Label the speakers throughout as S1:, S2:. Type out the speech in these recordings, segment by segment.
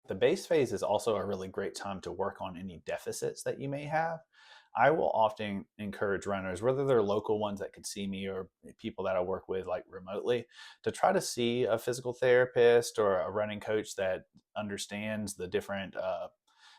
S1: The base phase is also a really great time to work on any deficits that you may have. I will often encourage runners, whether they're local ones that could see me or people that I work with like remotely, to try to see a physical therapist or a running coach that understands the different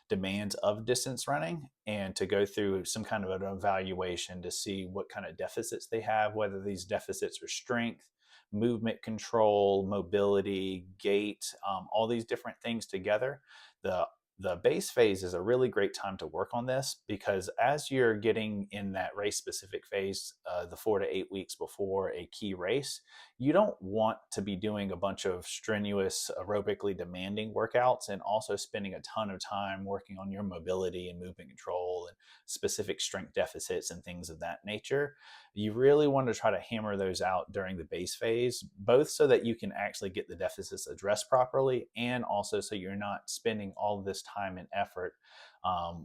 S1: demands of distance running, and to go through some kind of an evaluation to see what kind of deficits they have, whether these deficits are strength, movement control, mobility, gait, all these different things together. The the base phase is a really great time to work on this, because as you're getting in that race specific phase, the 4 to 8 weeks before a key race, you don't want to be doing a bunch of strenuous, aerobically demanding workouts and also spending a ton of time working on your mobility and movement control and specific strength deficits and things of that nature. You really want to try to hammer those out during the base phase, both so that you can actually get the deficits addressed properly, and also so you're not spending all of this time and effort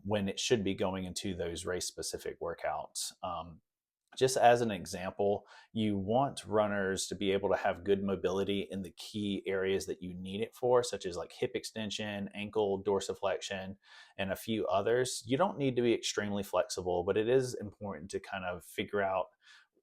S1: when it should be going into those race specific workouts. Just as an example, you want runners to be able to have good mobility in the key areas that you need it for, such as like hip extension, ankle dorsiflexion, and a few others. You don't need to be extremely flexible, but it is important to kind of figure out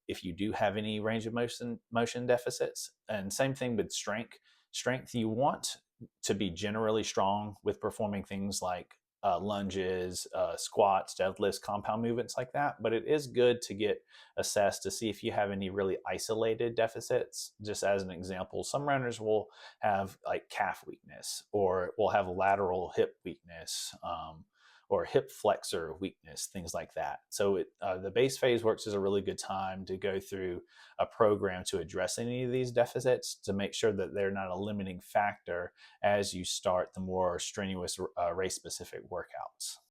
S1: if you do have any range of motion deficits. And same thing with strength. You want to be generally strong with performing things like lunges, squats, deadlifts, compound movements like that. But it is good to get assessed to see if you have any really isolated deficits. Just as an example, some runners will have like calf weakness, or will have lateral hip weakness, or hip flexor weakness, things like that. So the base phase works as a really good time to go through a program to address any of these deficits, to make sure that they're not a limiting factor as you start the more strenuous race specific workouts.